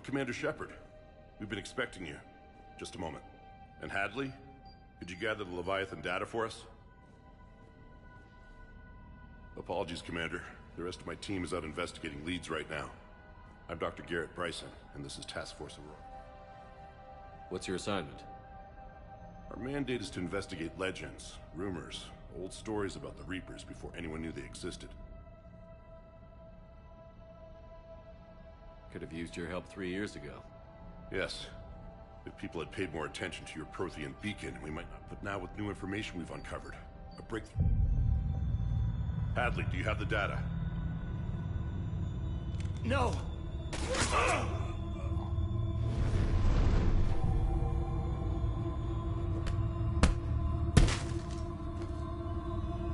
Commander Shepard. We've been expecting you. Just a moment. And Hadley, could you gather the Leviathan data for us? Apologies, Commander. The rest of my team is out investigating leads right now. I'm Dr. Garrett Bryson, and this is Task Force Aurora. What's your assignment? Our mandate is to investigate legends, rumors, old stories about the Reapers before anyone knew they existed. Could have used your help 3 years ago. Yes. If people had paid more attention to your Prothean beacon, we might not. But now with new information we've uncovered, a breakthrough. Hadley, do you have the data? No!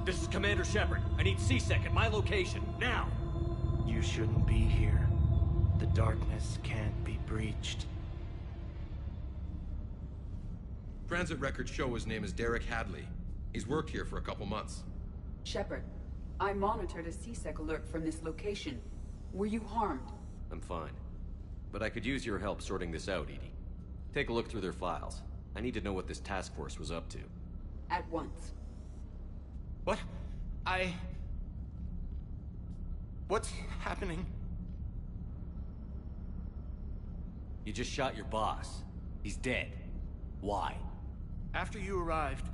This is Commander Shepard. I need CyPTyK at my location, now! You shouldn't be here. The darkness can't be breached. Transit records show his name is Derek Hadley. He's worked here for a couple months. Shepard, I monitored a CyPTyK alert from this location. Were you harmed? I'm fine. But I could use your help sorting this out, Edie. Take a look through their files. I need to know what this task force was up to. At once. What? What's happening? You just shot your boss. He's dead. Why? After you arrived,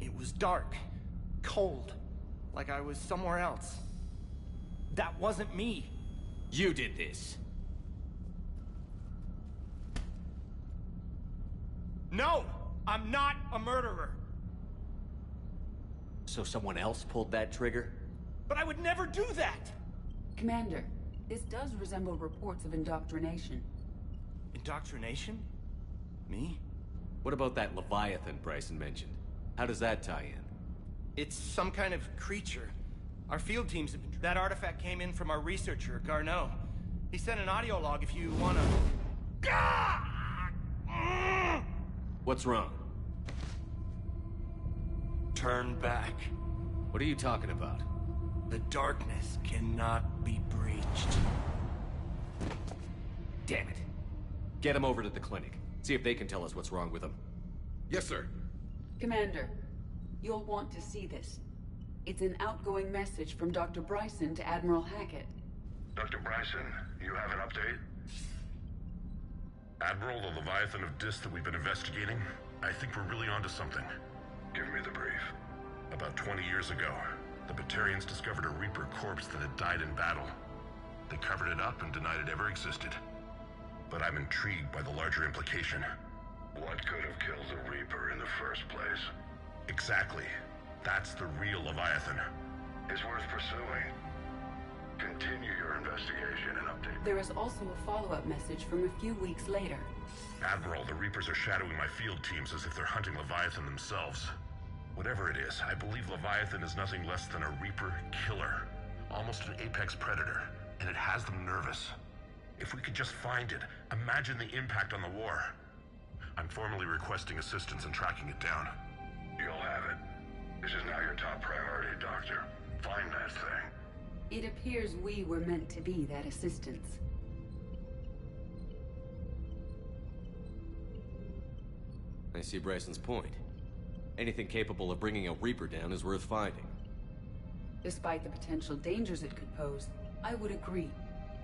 it was dark, cold, like I was somewhere else. That wasn't me. You did this. No! I'm not a murderer! So someone else pulled that trigger? But I would never do that! Commander, this does resemble reports of indoctrination. Indoctrination? Me? What about that Leviathan Bryson mentioned? How does that tie in? It's some kind of creature. Our field teams have been... That artifact came in from our researcher, Garneau. He sent an audio log if you wanna... What's wrong? Turn back. What are you talking about? The darkness cannot be breached. Damn it. Get him over to the clinic. See if they can tell us what's wrong with him. Yes, sir. Commander, you'll want to see this. It's an outgoing message from Dr. Bryson to Admiral Hackett. Dr. Bryson, you have an update? Admiral, the Leviathan of Dis that we've been investigating, I think we're really onto something. Give me the brief. About 20 years ago, the Batarians discovered a Reaper corpse that had died in battle. They covered it up and denied it ever existed. But I'm intrigued by the larger implication. What could have killed the Reaper in the first place? Exactly. That's the real Leviathan. It's worth pursuing. Continue your investigation and update. There is also a follow-up message from a few weeks later. Admiral, the Reapers are shadowing my field teams as if they're hunting Leviathan themselves. Whatever it is, I believe Leviathan is nothing less than a Reaper killer. Almost an apex predator, and it has them nervous. If we could just find it, imagine the impact on the war. I'm formally requesting assistance in tracking it down. You'll have it. This is now your top priority, Doctor. Find that thing. It appears we were meant to be that assistance. I see Bryson's point. Anything capable of bringing a Reaper down is worth finding. Despite the potential dangers it could pose, I would agree.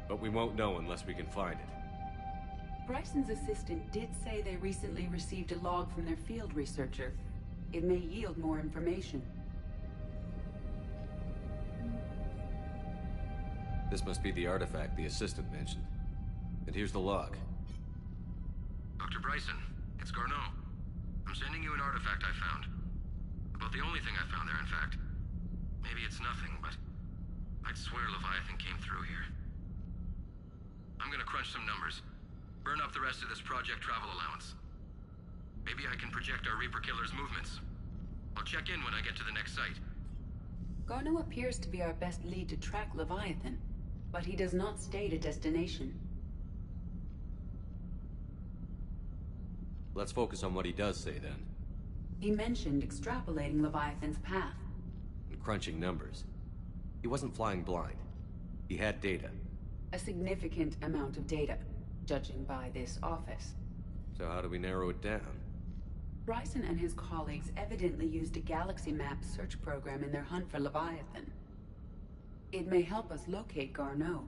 But we won't know unless we can find it. Bryson's assistant did say they recently received a log from their field researcher. It may yield more information. This must be the artifact the assistant mentioned. And here's the log. Dr. Bryson, it's Garneau. I'm sending you an artifact I found. About the only thing I found there, in fact. Maybe it's nothing, but I'd swear Leviathan came through here. I'm gonna crunch some numbers. Burn up the rest of this project travel allowance. Maybe I can project our Reaper killer's movements. I'll check in when I get to the next site. Garneau appears to be our best lead to track Leviathan, but he does not state a destination. Let's focus on what he does say, then. He mentioned extrapolating Leviathan's path. And crunching numbers. He wasn't flying blind. He had data. A significant amount of data. judging by this office. So how do we narrow it down? Bryson and his colleagues evidently used a galaxy map search program in their hunt for Leviathan. It may help us locate Garneau.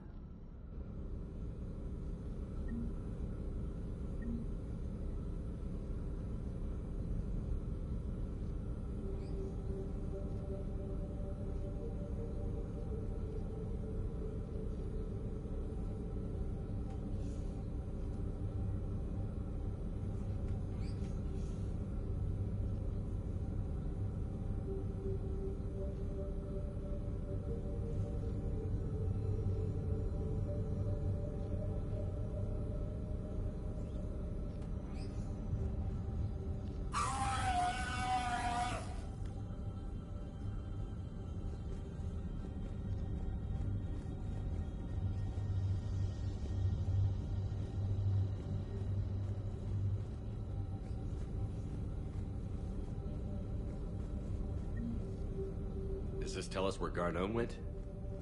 Does this tell us where Garneau went?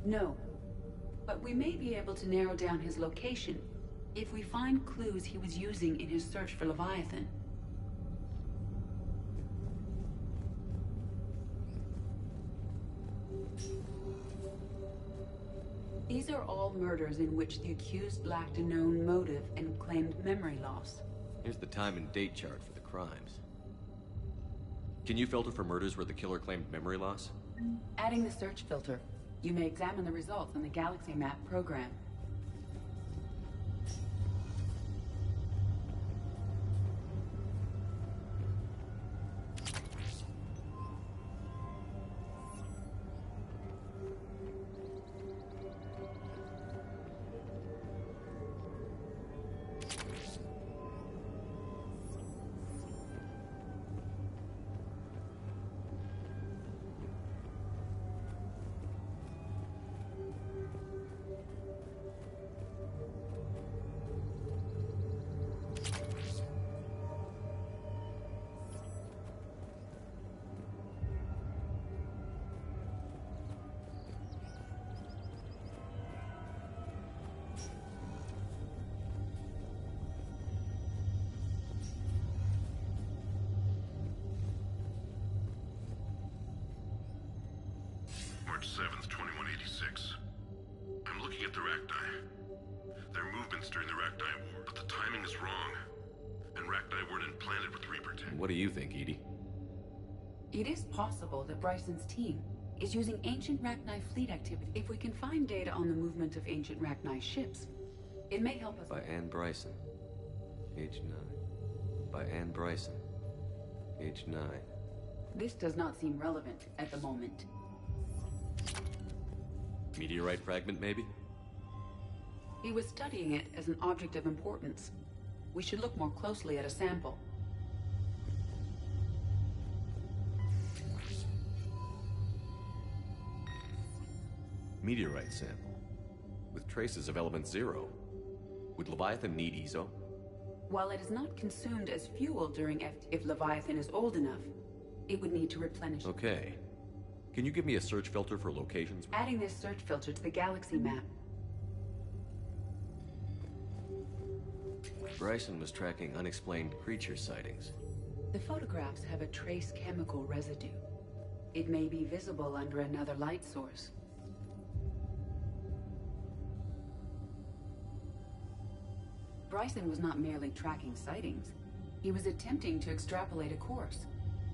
No. But we may be able to narrow down his location if we find clues he was using in his search for Leviathan. These are all murders in which the accused lacked a known motive and claimed memory loss. Here's the time and date chart for the crimes. Can you filter for murders where the killer claimed memory loss? Adding the search filter, you may examine the results on the Galaxy Map program. March 7th, 2186. I'm looking at the Rachni. Their movements during the Rachni War, but the timing is wrong. And Rachni weren't implanted with Reaper tech. What do you think, Edie? It is possible that Bryson's team is using ancient Rachni fleet activity. If we can find data on the movement of ancient Rachni ships, it may help us. By Anne Bryson. Age 9. By Anne Bryson. Age 9. This does not seem relevant at the moment. Meteorite fragment, maybe? He was studying it as an object of importance. We should look more closely at a sample. Meteorite sample. With traces of element 0. Would Leviathan need ESO? While it is not consumed as fuel during if Leviathan is old enough, it would need to replenish. Okay. Can you give me a search filter for locations? Adding this search filter to the galaxy map. Bryson was tracking unexplained creature sightings. The photographs have a trace chemical residue. It may be visible under another light source. Bryson was not merely tracking sightings. He was attempting to extrapolate a course.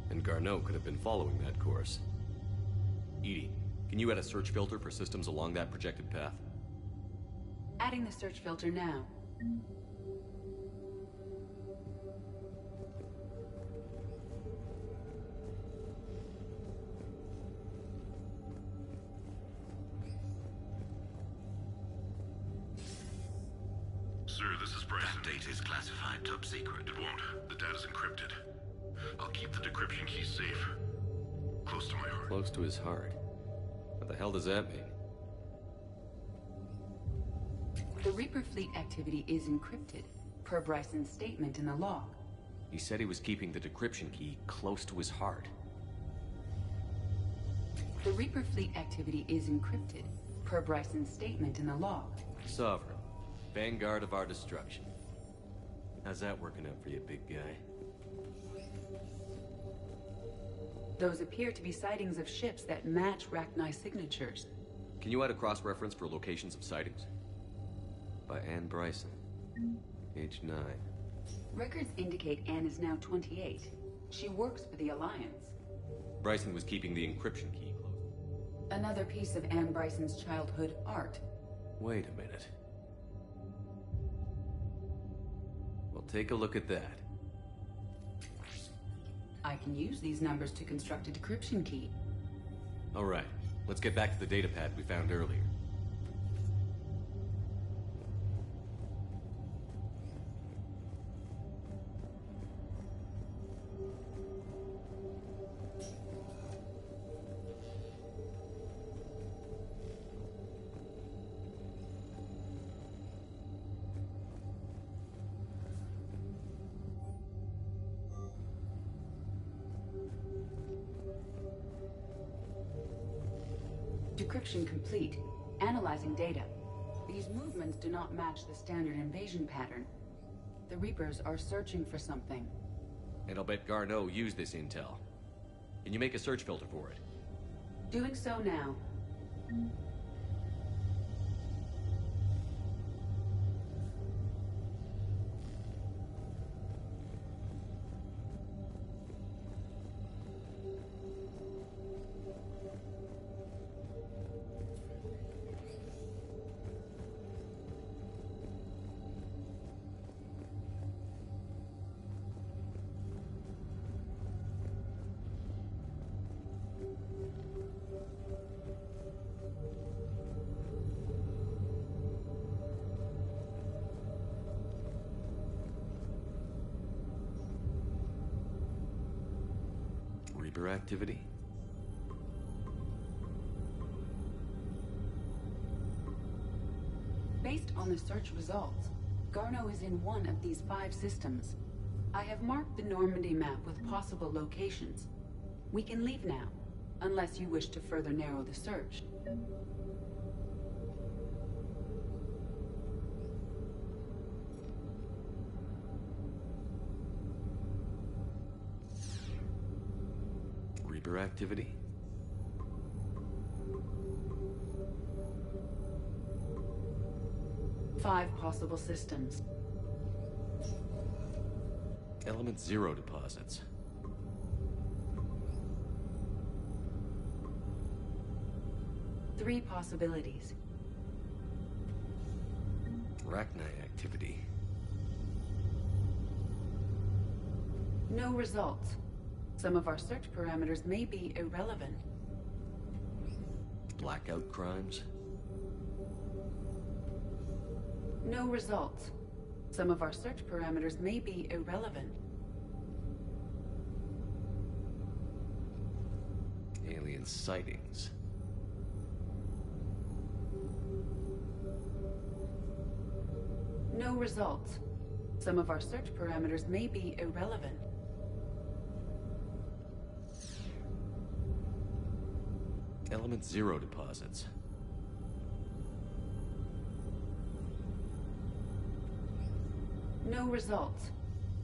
And Garneau could have been following that course. Edie, can you add a search filter for systems along that projected path? Adding the search filter now. Sir, this is Bryson. That data is classified top secret. It won't. The data's encrypted. I'll keep the decryption key safe. Close to my heart. Close to his heart. What the hell does that mean? The Reaper fleet activity is encrypted, per Bryson's statement in the log. He said he was keeping the decryption key close to his heart. The Reaper fleet activity is encrypted, per Bryson's statement in the log. Sovereign. Vanguard of our destruction. How's that working out for you, big guy? Those appear to be sightings of ships that match Rachni signatures. Can you add a cross-reference for locations of sightings? By Anne Bryson. Age 9. Records indicate Anne is now 28. She works for the Alliance. Bryson was keeping the encryption key close. Another piece of Anne Bryson's childhood art. Wait a minute. Well, take a look at that. I can use these numbers to construct a decryption key. All right, let's get back to the datapad we found earlier. Decryption complete. Analyzing data. These movements do not match the standard invasion pattern. The Reapers are searching for something. And I'll bet Garneau used this intel. Can you make a search filter for it? Doing so now. Reaper activity? Based on the search results, Garneau is in one of these 5 systems. I have marked the Normandy map with possible locations. We can leave now, unless you wish to further narrow the search. Reaper activity? Five possible systems. Element 0 deposits. Three possibilities. Rachni activity. No results. Some of our search parameters may be irrelevant. Blackout crimes. No results. Some of our search parameters may be irrelevant. Alien sightings. No results. Some of our search parameters may be irrelevant. Element 0 deposits. No results.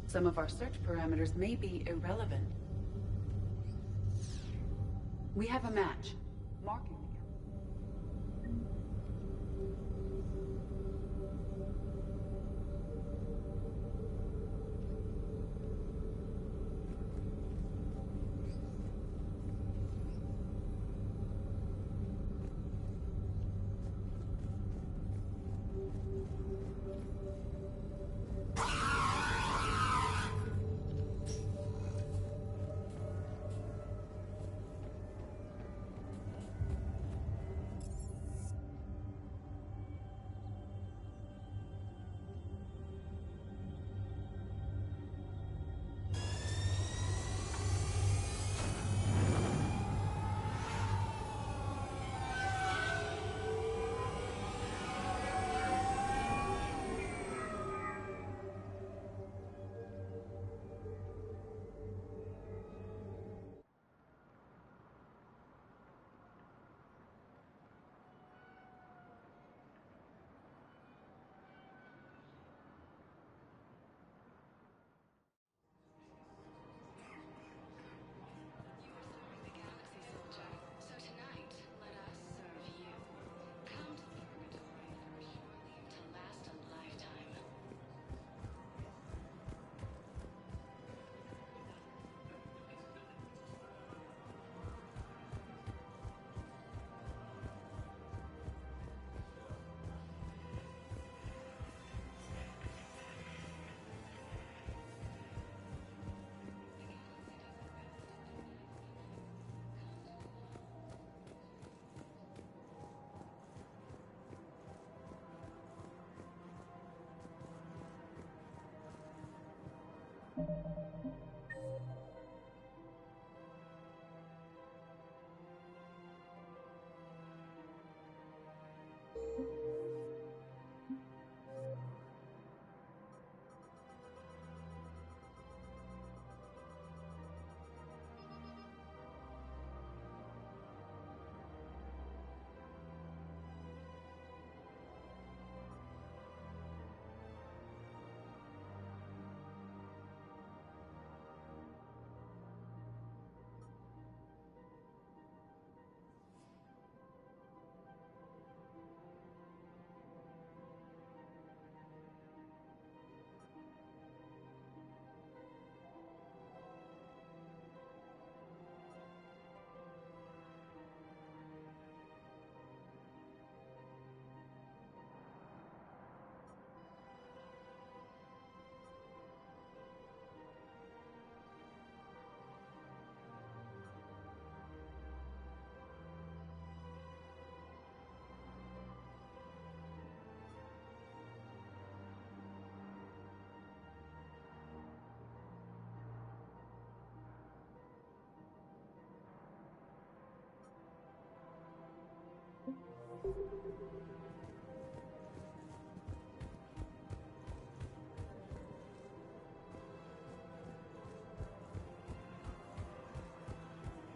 Some of our search parameters may be irrelevant. We have a match. Marking the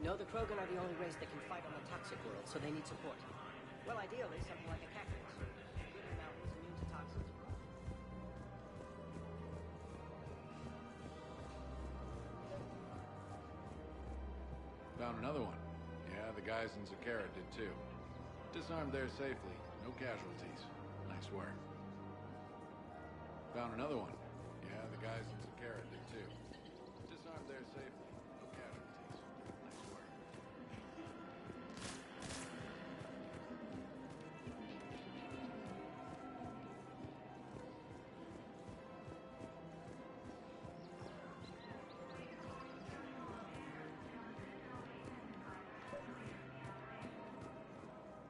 No, the Krogan are the only race that can fight on the toxic world, so they need support. Well, ideally, something like a cactus. Good in mountains, immune to toxins. Found another one. Yeah, the guys in Zakara did too. Disarmed there safely. No casualties. Nice work. Found another one. Yeah, the guys in Zakara did too. Disarmed there safely. No casualties. Nice work.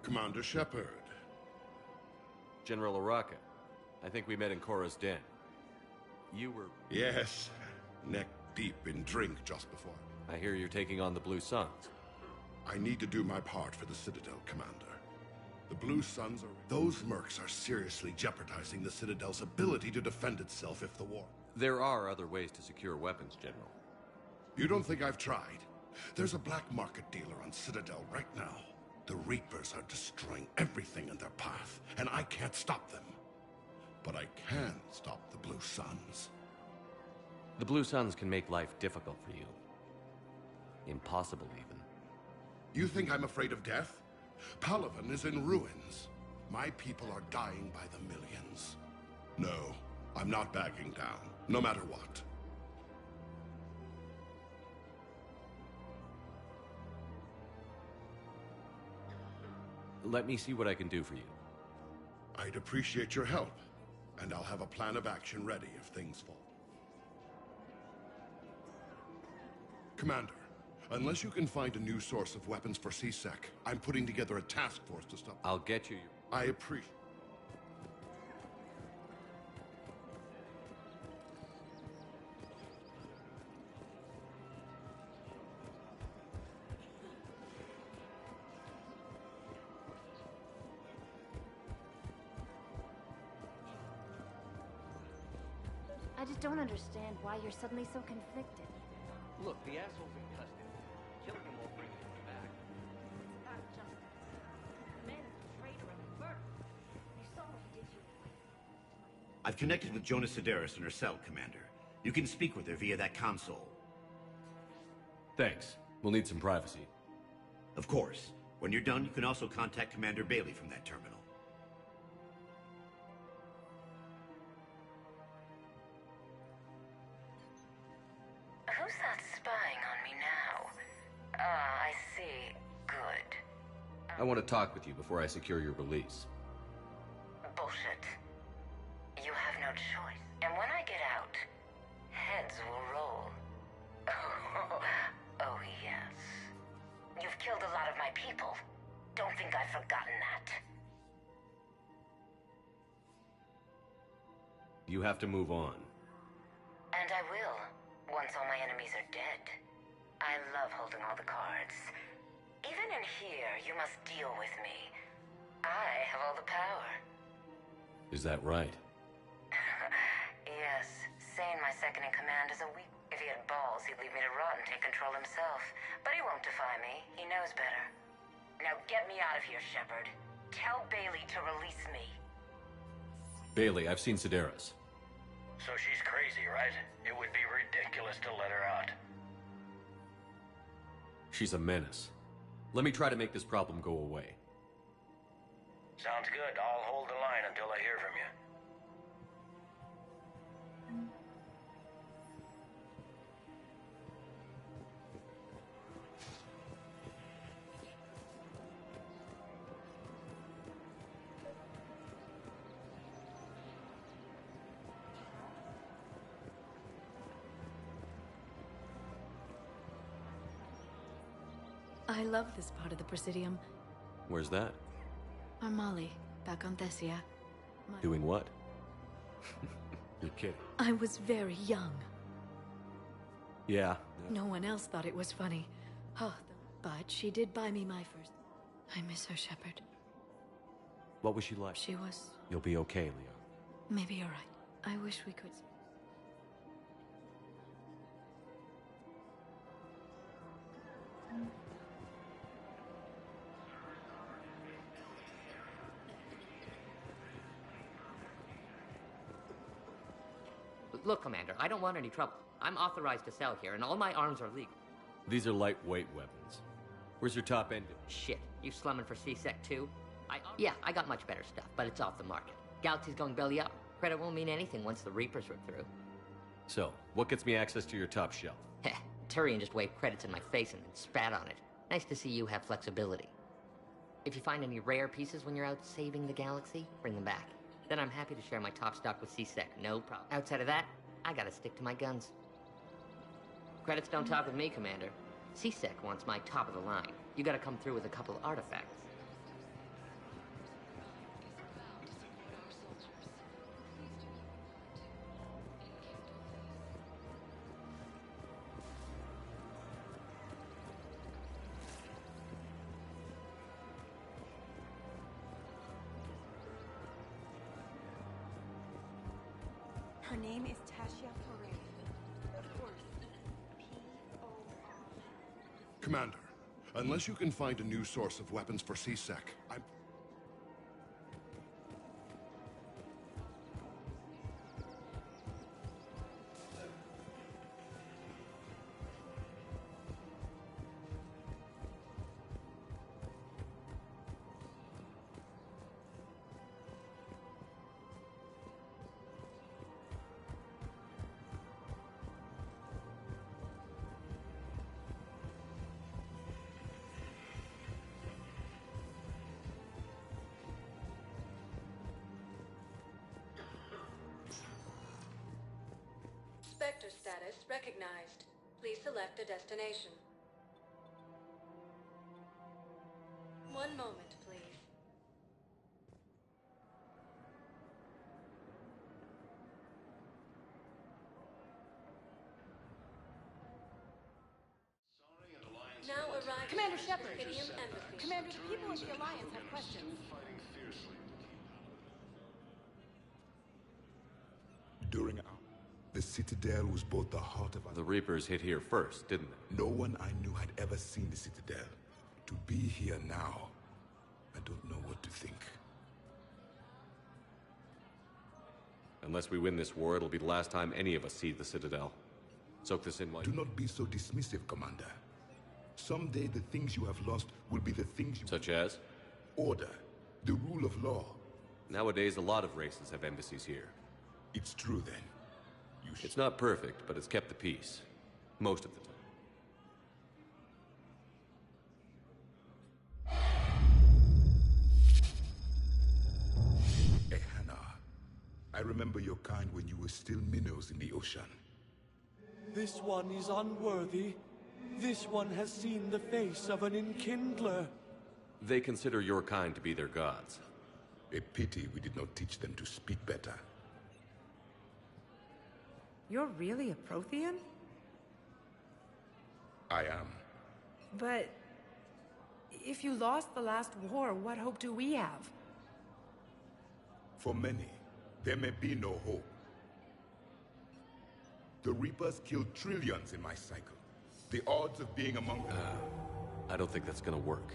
Commander Shepard. General Araka. I think we met in Korra's den. You were... Yes, neck deep in drink just before. I hear you're taking on the Blue Suns. I need to do my part for the Citadel, Commander. The Blue Suns are... Those mercs are seriously jeopardizing the Citadel's ability to defend itself if the war... There are other ways to secure weapons, General. You don't think I've tried? There's a black market dealer on Citadel right now. The Reapers are destroying everything in their path, and I can't stop them. But I can stop the Blue Suns. The Blue Suns can make life difficult for you. Impossible, even. You think I'm afraid of death? Palaven is in ruins. My people are dying by the millions. No, I'm not backing down, no matter what. Let me see what I can do for you. I'd appreciate your help, and I'll have a plan of action ready if things fall. Commander, unless you can find a new source of weapons for CyPTyK, I'm putting together a task force to stop... I'll get you your... I appreciate... I just don't understand why you're suddenly so conflicted. Look, the asshole's in custody. Killing him won't bring him back. Not justice. The man is a traitor and a murderer. You saw what he did to you. I've connected with Jonas Sedaris in her cell, Commander. You can speak with her via that console. Thanks. We'll need some privacy. Of course. When you're done, you can also contact Commander Bailey from that terminal. Who's that spying on me now? Ah, I see. Good. I want to talk with you before I secure your release. Bullshit. You have no choice. And when I get out, heads will roll. Oh, yes. You've killed a lot of my people. Don't think I've forgotten that. You have to move on. And I will. once all my enemies are dead. I love holding all the cards. Even in here, you must deal with me. I have all the power. Is that right? Yes, Sane, my second in command, is a weak... If he had balls, he'd leave me to rot and take control himself. But he won't defy me. He knows better. Now get me out of here, Shepard. Tell Bailey to release me. Bailey, I've seen Sedaris. So she's crazy, right? It would be ridiculous to let her out. She's a menace. Let me try to make this problem go away. Sounds good. I'll hold the line until I hear from you. I love this part of the Presidium. Where's that? Armali, back on Thessia. Doing what? You're kidding. I was very young. Yeah. No one else thought it was funny. Oh, but she did buy me my first. I miss her, Shepard. What was she like? She was... You'll be okay, Leo. Maybe you're right. I wish we could... Look, Commander, I don't want any trouble. I'm authorized to sell here, and all my arms are legal. These are lightweight weapons. Where's your top end? Shit, you slumming for CSEC too? Yeah, I got much better stuff, but it's off the market. Galaxy's going belly up. Credit won't mean anything once the Reapers rip through. So, what gets me access to your top shelf? Heh, Turian just waved credits in my face and then spat on it. Nice to see you have flexibility. If you find any rare pieces when you're out saving the galaxy, bring them back. Then I'm happy to share my top stock with CSEC, no problem. Outside of that, I gotta stick to my guns. Credits don't talk with me, Commander. CSEC wants my top of the line. You gotta come through with a couple of artifacts. Her name is Tasha Parade. Of course. P-O-R. Commander, unless you can find a new source of weapons for CSEC, I'm... Spectre status recognized. Please select a destination. One moment, please. Now arriving. Commander Shepard. Presidium Embassy. Commander, the people of the Alliance have questions. During the Citadel was both the heart of our... The Reapers hit here first, didn't they? No one I knew had ever seen the Citadel. To be here now, I don't know what to think. Unless we win this war, it'll be the last time any of us see the Citadel. Soak this in while... Do not be so dismissive, Commander. Someday the things you have lost will be the things you... Such as? Order. The rule of law. Nowadays, a lot of races have embassies here. It's true, then. It's not perfect, but it's kept the peace. Most of the time. Ehana. I remember your kind when you were still minnows in the ocean. This one is unworthy. This one has seen the face of an enkindler. They consider your kind to be their gods. A pity we did not teach them to speak better. You're really a Prothean? I am. But if you lost the last war, what hope do we have? For many, there may be no hope. The Reapers killed trillions in my cycle. The odds of being among them... I don't think that's gonna work.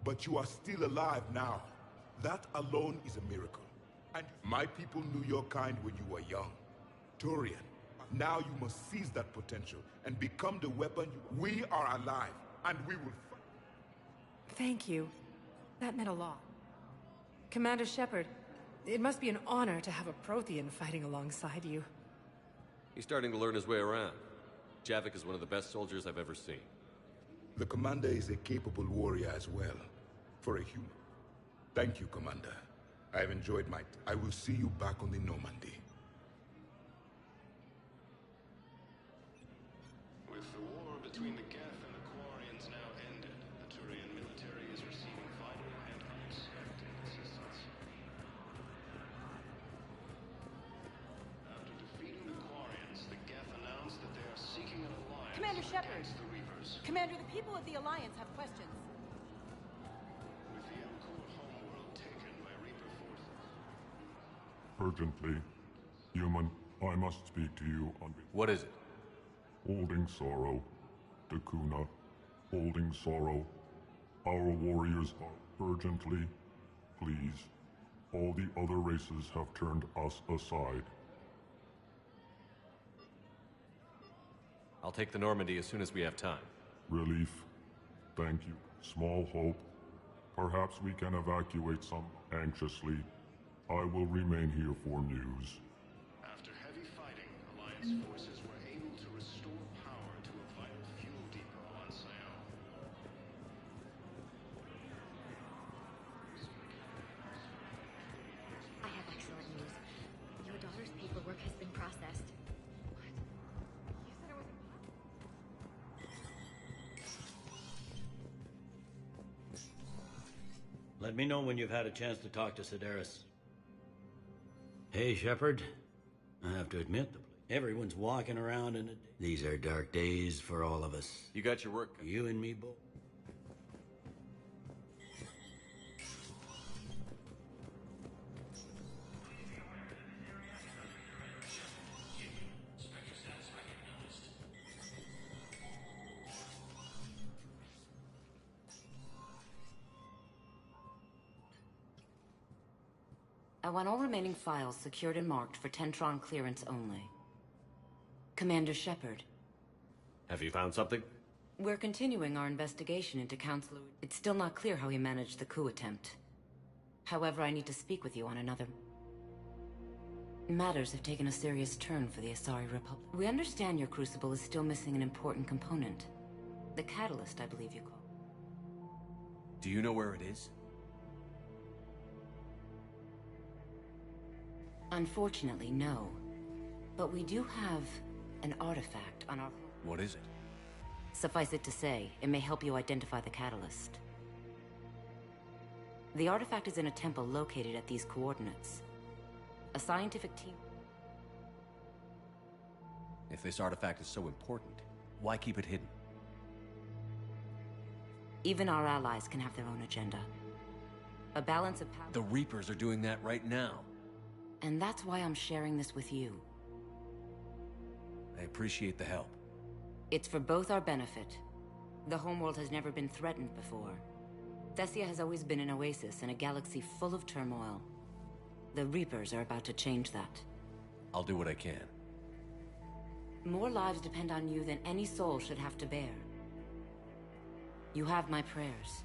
But you are still alive now. That alone is a miracle. And my people knew your kind when you were young. Turian, now you must seize that potential and become the weapon you... We are alive, and we will... Thank you. That meant a lot. Commander Shepard, it must be an honor to have a Prothean fighting alongside you. He's starting to learn his way around. Javik is one of the best soldiers I've ever seen. The Commander is a capable warrior as well, for a human. Thank you, Commander. I've enjoyed my... I will see you back on the Normandy. With the war between the Geth and the Quarians now ended, the Turian military is receiving vital and unexpected assistance. After defeating the Quarians, the Geth announced that they are seeking an alliance Commander Shepard! against the Reapers. Commander, the people of the Alliance have questions. With the Elcor homeworld taken by Reaper forces. Urgently, human, I must speak to you on... What is it? Holding sorrow. Dakuna. Holding sorrow. Our warriors are urgently... Please. All the other races have turned us aside. I'll take the Normandy as soon as we have time. Relief. Thank you. Small hope. Perhaps we can evacuate some anxiously. I will remain here for news. After heavy fighting, Alliance forces were able to restore power to a vital fuel depot on Sion. I have excellent news. Your daughter's paperwork has been processed. What? You said it was impossible. Let me know when you've had a chance to talk to Sedaris. Hey, Shepard. I have to admit, everyone's walking around in these are dark days for all of us. You got your work. You and me both. I want all remaining files secured and marked for Tentron clearance only. Commander Shepard. Have you found something? We're continuing our investigation into Counselor... It's still not clear how he managed the coup attempt. However, I need to speak with you on another... Matters have taken a serious turn for the Asari Republic. We understand your Crucible is still missing an important component. The catalyst, I believe you call. Do you know where it is? Unfortunately, no. But we do have an artifact on our... What is it? Suffice it to say, it may help you identify the catalyst. The artifact is in a temple located at these coordinates. A scientific team... If this artifact is so important, why keep it hidden? Even our allies can have their own agenda. A balance of power... The Reapers are doing that right now. And that's why I'm sharing this with you. I appreciate the help. It's for both our benefit. The homeworld has never been threatened before. Thessia has always been an oasis in a galaxy full of turmoil. The Reapers are about to change that. I'll do what I can. More lives depend on you than any soul should have to bear. You have my prayers.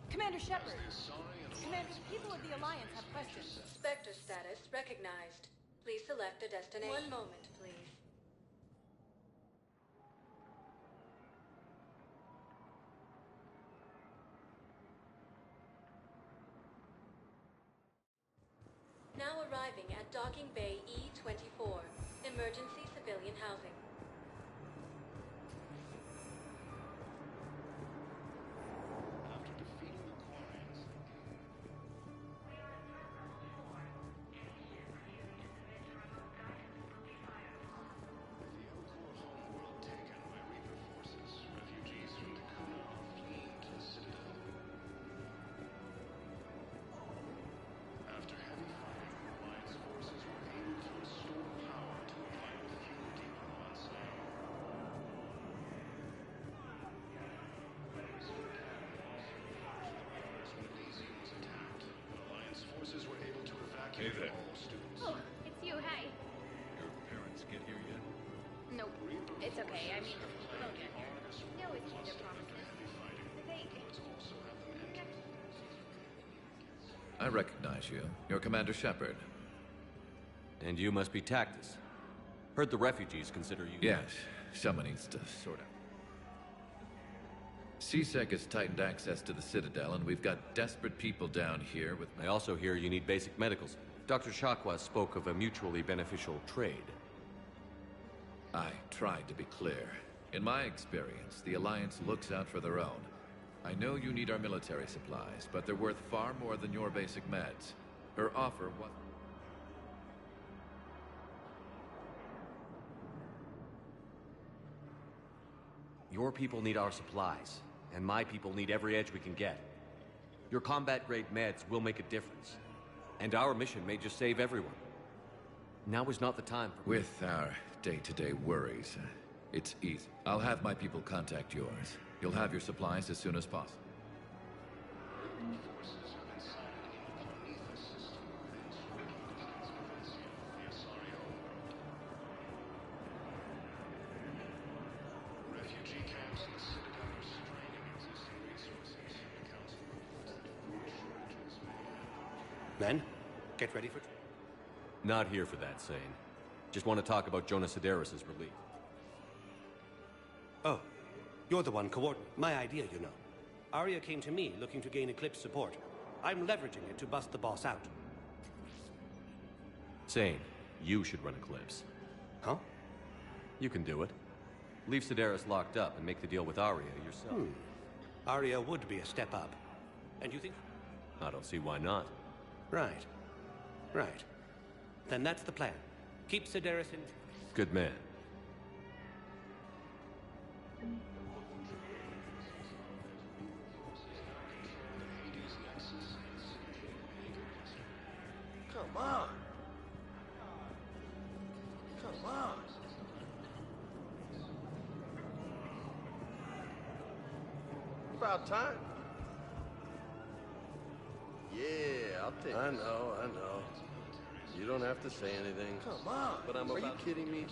Commander Shepard! Commander, the people of the Alliance have questions. Spectre status recognized. Please select a destination. One moment, please. arriving at Docking Bay E-24, emergency civilian housing. Hey there. Oh, it's you, hey. Your parents get here yet? Nope. It's okay, I mean, they'll get here. They always keep their promises. I recognize you. You're Commander Shepard. And you must be Tactus. Heard the refugees consider you... Yes, someone needs to sort out. CyPTyK has tightened access to the Citadel, and we've got desperate people down here with... I also hear you need basic medicals. Dr. Shakwa spoke of a mutually beneficial trade. I tried to be clear. In my experience, the Alliance looks out for their own. I know you need our military supplies, but they're worth far more than your basic meds. Her offer was... Your people need our supplies, and my people need every edge we can get. Your combat-grade meds will make a difference, and our mission may just save everyone. Now is not the time for... With our day-to-day worries, it's easy. I'll have my people contact yours. You'll have your supplies as soon as possible. Men, get ready for... Not here for that, Sane. Just want to talk about Jonas Sedaris' release. Oh, you're the one coordinating. My idea, you know. Arya came to me looking to gain Eclipse support. I'm leveraging it to bust the boss out. Sane, you should run Eclipse. Huh? You can do it. Leave Sedaris locked up and make the deal with Arya yourself. Arya would be a step up. And you think... I don't see why not. Right. Right. Then that's the plan. Keep Sedaris in... Good man. Come on. Come on. About time. Yeah, I'll take it. I know. You don't have to say anything. Come on. But Are you kidding me?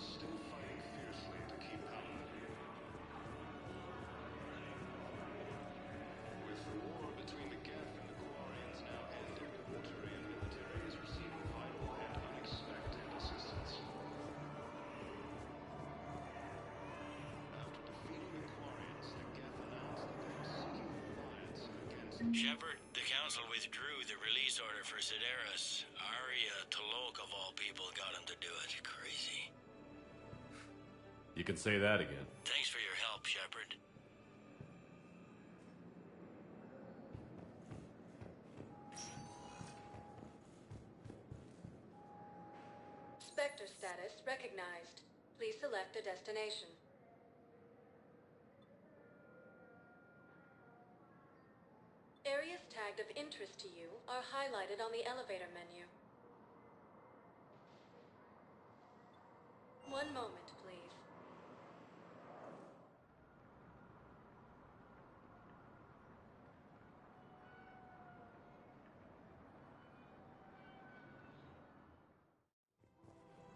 Shepard, the Council withdrew the release order for Sedaris. Arya T'Loak, of all people, got him to do it. Crazy. You can say that again. Thanks for your help, Shepard. Spectre status recognized. Please select a destination. Areas tagged of interest to you are highlighted on the elevator menu. One moment, please.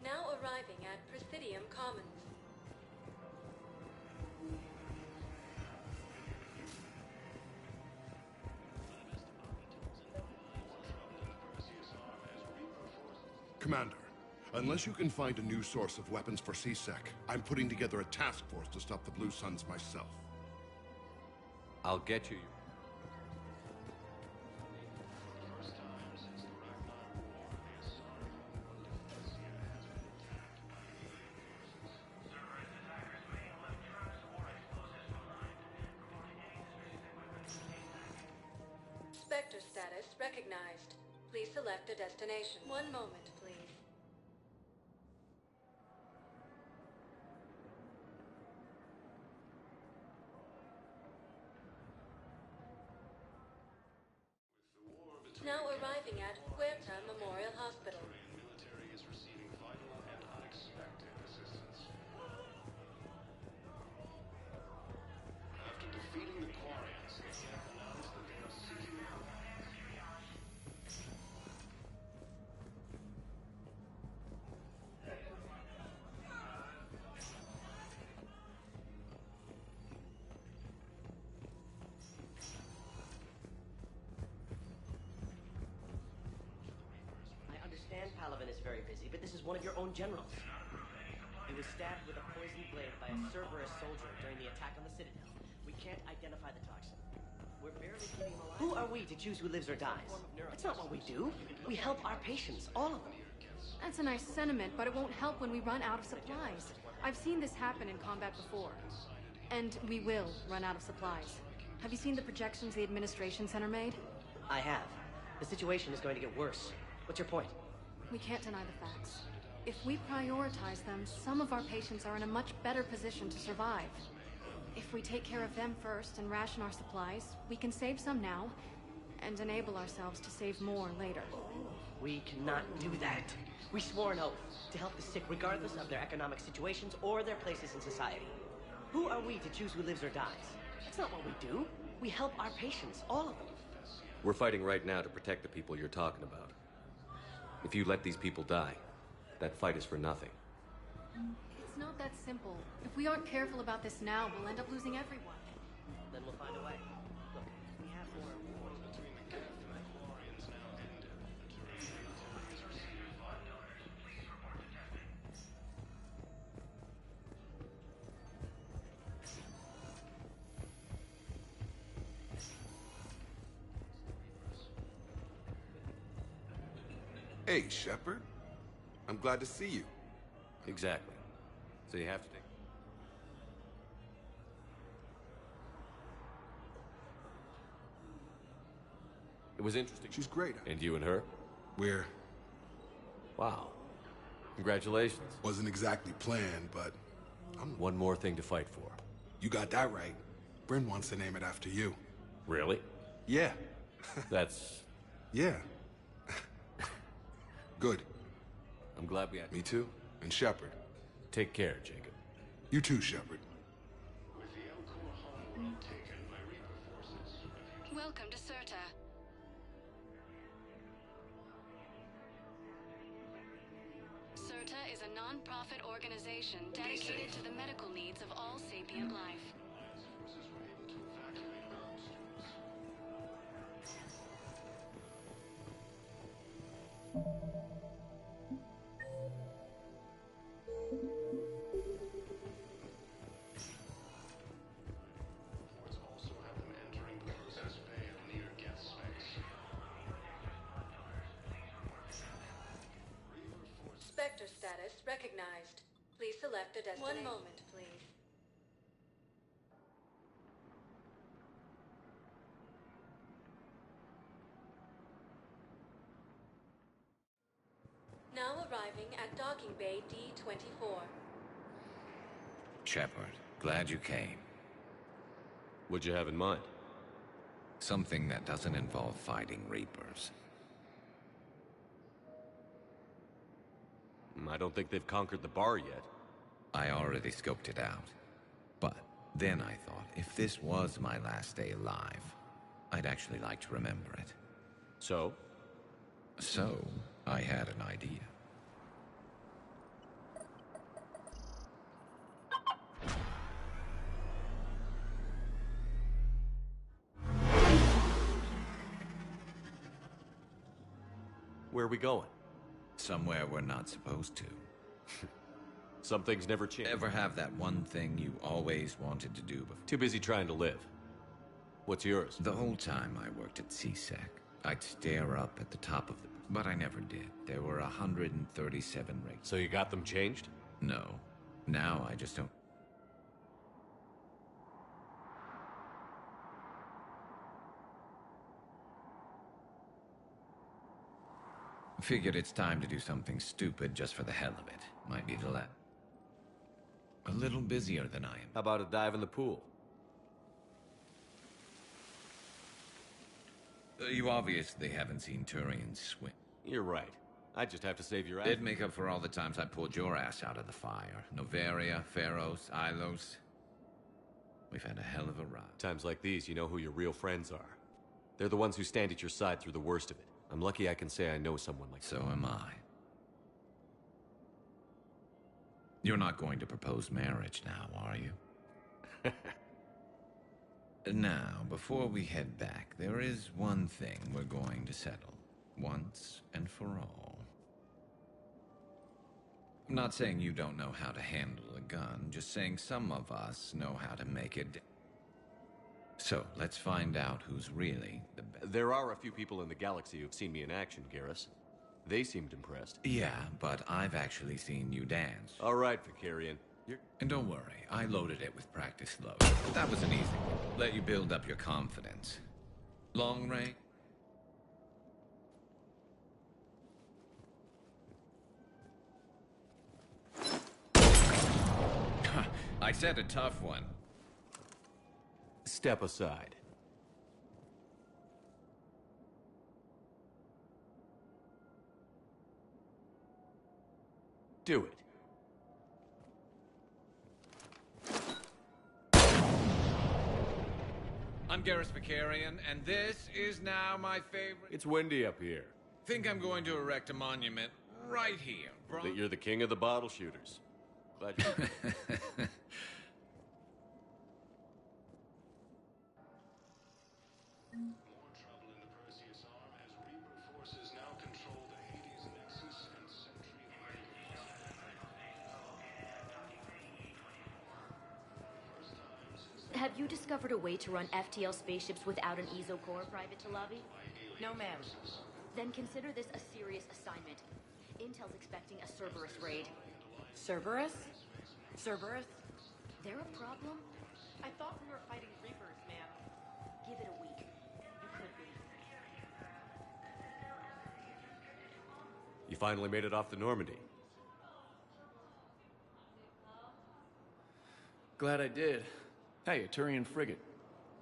Now arriving at Presidium Commons. Commander, unless you can find a new source of weapons for CyPTyK, I'm putting together a task force to stop the Blue Suns myself. I'll get you... Spectre status recognized. Please select a destination. One moment, please. Now arriving at Huerta Memorial Hospital. Military is receiving vital and unexpected assistance. After defeating the Quarians, the camp announced that they are seeking I understand Palaven is very busy, but this is one of your own generals. He was stabbed with a poisoned blade by a Cerberus soldier during the attack on the Citadel. We can't identify the toxin. We're barely keeping him alive. Who are we to choose who lives or dies? That's not what we do. We help our patients, all of them. That's a nice sentiment, but it won't help when we run out of supplies. I've seen this happen in combat before. And we will run out of supplies. Have you seen the projections the Administration Center made? I have. The situation is going to get worse. What's your point? We can't deny the facts. If we prioritize them, some of our patients are in a much better position to survive. If we take care of them first and ration our supplies, we can save some now, and enable ourselves to save more later. We cannot do that. We swore an oath to help the sick regardless of their economic situations or their places in society. Who are we to choose who lives or dies? That's not what we do. We help our patients, all of them. We're fighting right now to protect the people you're talking about. If you let these people die, that fight is for nothing. It's not that simple. If we aren't careful about this now, we'll end up losing everyone. Then we'll find a way. Look, we have more. between the Geth and the Quarians now ended. The Turian military is receiving vital. Hey, Shepard. I'm glad to see you. Exactly. So you have to take... It was interesting. She's great. And you and her? We're... Wow. Congratulations. Wasn't exactly planned, but... One more thing to fight for. You got that right. Bryn wants to name it after you. Really? Yeah. That's... Yeah. Good. I'm glad we had... Me too. And Shepard. Take care, Jacob. You too, Shepard. With the Elcor homeworld taken by Reaper forces, Welcome to Serta. Serta is a non-profit organization dedicated to the medical needs of all sapient life. forces were able to evacuate ground Reports also have them entering the closest bay near Geth space. Spectre status recognized. Please select a destination. One moment, please. Now arriving at docking bay D-24. Shepard, glad you came. What'd you have in mind? Something that doesn't involve fighting Reapers. I don't think they've conquered the bar yet. I already scoped it out. But then I thought, if this was my last day alive, I'd actually like to remember it. So? So, I had an idea. Where are we going? Somewhere we're not supposed to. Some things never change. Ever have that one thing you always wanted to do before? Too busy trying to live. What's yours? The whole time I worked at CyPTyK, I'd stare up at the top of the... But I never did. There were 137 rigs. So you got them changed? No. Now I just don't... Figured it's time to do something stupid just for the hell of it. Might be the a little busier than I am. How about a dive in the pool? You obviously haven't seen Turian swim. You're right. I just have to save your ass. It'd make up for all the times I pulled your ass out of the fire. Novaria, Pharos, Ilos. We've had a hell of a ride. Times like these, you know who your real friends are. They're the ones who stand at your side through the worst of it. I'm lucky I can say I know someone like that. So am I. You're not going to propose marriage now, are you? Now, before we head back, there is one thing we're going to settle. Once and for all. I'm not saying you don't know how to handle a gun, just saying some of us know how to make it. So, let's find out who's really the best. There are a few people in the galaxy who've seen me in action, Garrus. They seemed impressed. Yeah, but I've actually seen you dance. All right, Vicarian. And don't worry, I loaded it with practice loads. That was an easy one. Let you build up your confidence. Long range? I said a tough one. Step aside. Do it. I'm Garrus Vicarian, and this is now my favorite... It's windy up here. Think I'm going to erect a monument right here, bro. That you're the king of the bottle shooters. Glad you... Have you discovered a way to run FTL spaceships without an ESO core, Private Talavi? No, ma'am. Then consider this a serious assignment. Intel's expecting a Cerberus raid. Cerberus? Cerberus? They're a problem? I thought we were fighting Reapers, ma'am. Give it a week. You could be. You finally made it off the Normandy. Glad I did. Hey, a Turian frigate.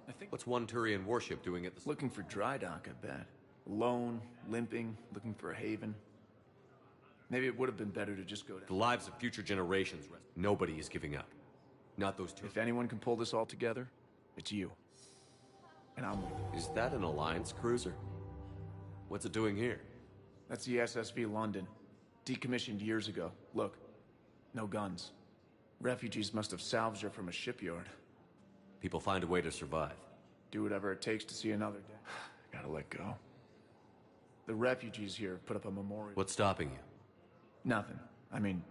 I think... What's one Turian warship doing at the... Looking for dry dock, I bet. Alone, limping, looking for a haven. Maybe it would have been better to just go down. The lives of future generations. Nobody is giving up. Not those two. If anyone can pull this all together, it's you. And I'm with you. Is that an Alliance cruiser? What's it doing here? That's the SSV London. Decommissioned years ago. Look, no guns. Refugees must have salvaged her from a shipyard. People find a way to survive. Do whatever it takes to see another day. Gotta let go. The refugees here have put up a memorial. What's stopping you? Nothing. I mean...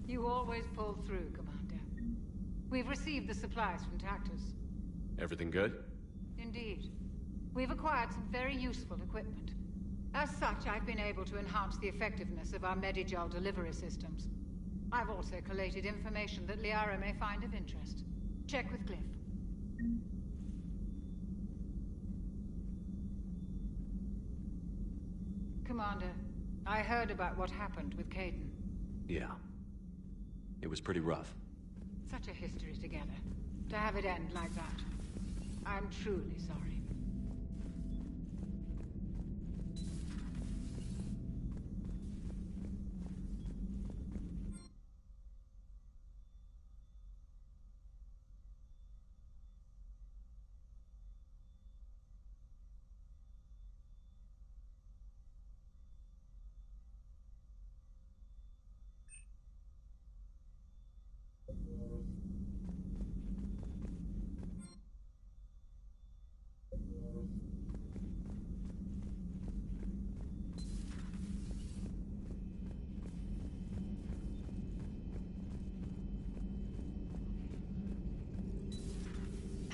You always pull through, Commander. We've received the supplies from Tactus. Everything good? Indeed. We've acquired some very useful equipment. As such, I've been able to enhance the effectiveness of our Medigel delivery systems. I've also collated information that Liara may find of interest. Check with Glyph. Commander, I heard about what happened with Caden. Yeah. It was pretty rough. Such a history together. To have it end like that. I'm truly sorry.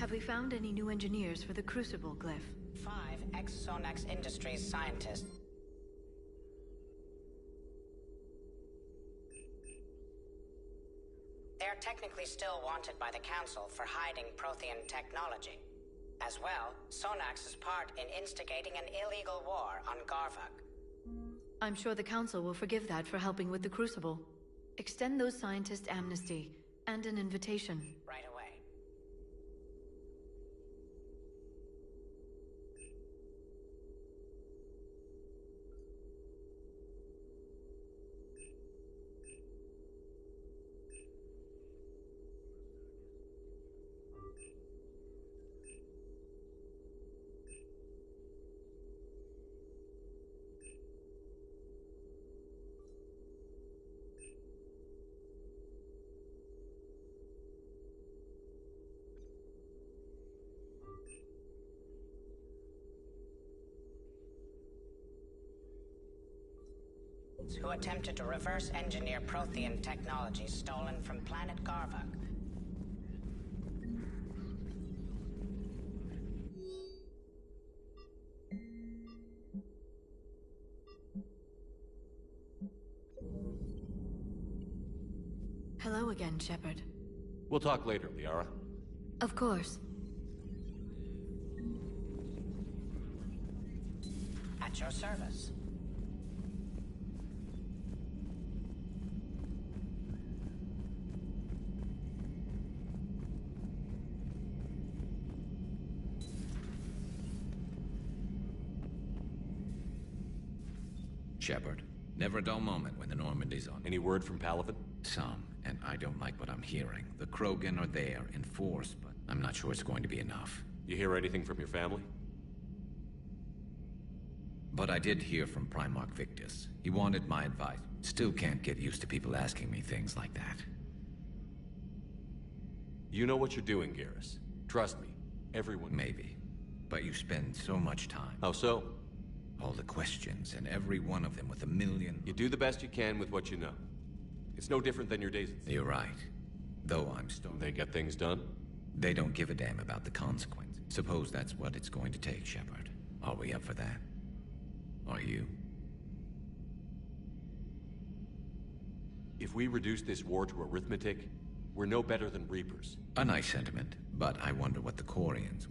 Have we found any new engineers for the Crucible glyph? 5 ex-Sonax Industries scientists. They're technically still wanted by the Council for hiding Prothean technology. As well, Sonax is part in instigating an illegal war on Garvuk. I'm sure the Council will forgive that for helping with the Crucible. Extend those scientists amnesty, and an invitation. Right away. Who attempted to reverse engineer Prothean technology stolen from planet Garvuk. Hello again, Shepard. We'll talk later, Liara. Of course. At your service. Shepard, never a dull moment when the Normandy's on. Any word from Palaven? Some, and I don't like what I'm hearing. The Krogan are there in force, but I'm not sure it's going to be enough. You hear anything from your family? But I did hear from Primarch Victus. He wanted my advice. Still can't get used to people asking me things like that. You know what you're doing, Garrus. Trust me, everyone... Maybe. But you spend so much time. How so? All the questions, and every one of them with a million... You do the best you can with what you know. It's no different than your days at... You're right. Though I'm still... They get things done? They don't give a damn about the consequence. Suppose that's what it's going to take, Shepard. Are we up for that? Are you? If we reduce this war to arithmetic, we're no better than Reapers. A nice sentiment, but I wonder what the Quarians...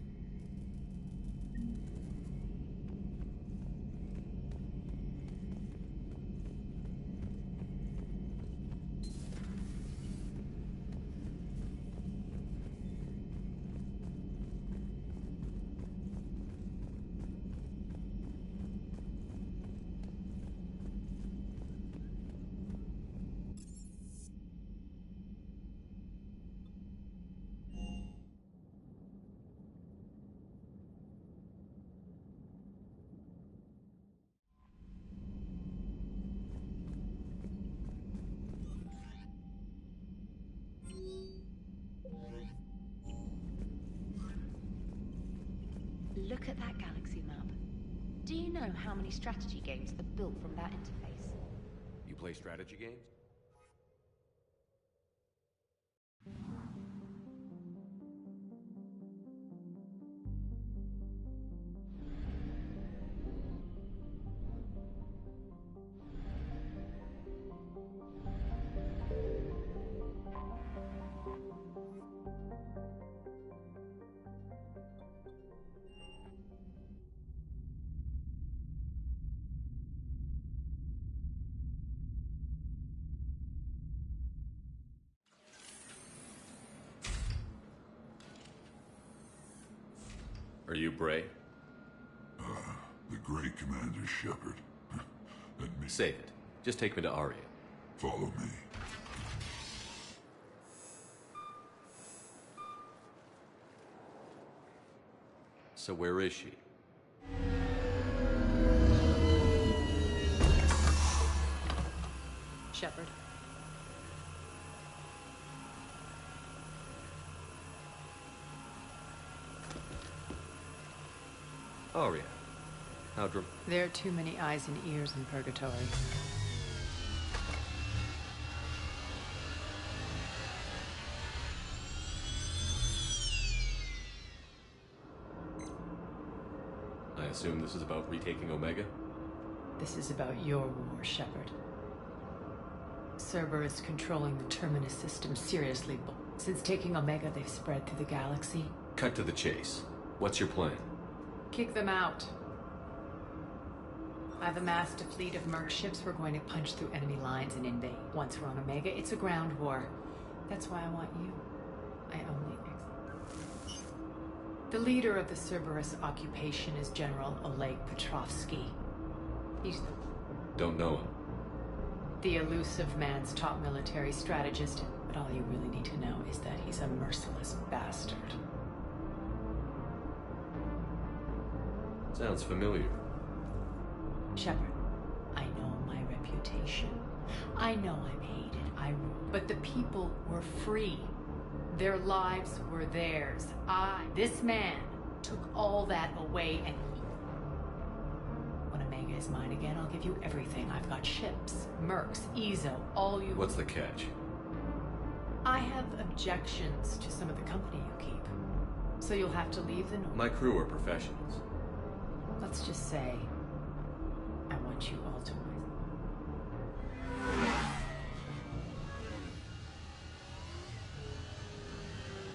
Look at that galaxy map. Do you know how many strategy games are built from that interface? You play strategy games? Are you Bray? The great Commander Shepard. And me. Save it. Just take me to Aria. Follow me. So where is she? Shepard. Aria. How There are too many eyes and ears in Purgatory. assume this is about retaking Omega? This is about your war, Shepard. Cerberus controlling the Terminus system seriously. Since taking Omega, they've spread through the galaxy. Cut to the chase. What's your plan? Kick them out. I've amassed a fleet of merc ships. We're going to punch through enemy lines and invade. Once we're on Omega, it's a ground war. That's why I want you. I only The leader of the Cerberus occupation is General Oleg Petrovsky. He's Don't know him. the elusive man's top military strategist, but all you really need to know is that he's a merciless bastard. Sounds familiar. Shepard, I know my reputation. I know I'm hated, I rule, but the people were free. Their lives were theirs. This man, took all that away, and when Omega is mine again, I'll give you everything. I've got ships, mercs, Ezo, all you... What's the catch? I have objections to some of the company you keep, so you'll have to leave the North. My crew are professionals. Let's just say, I want you all to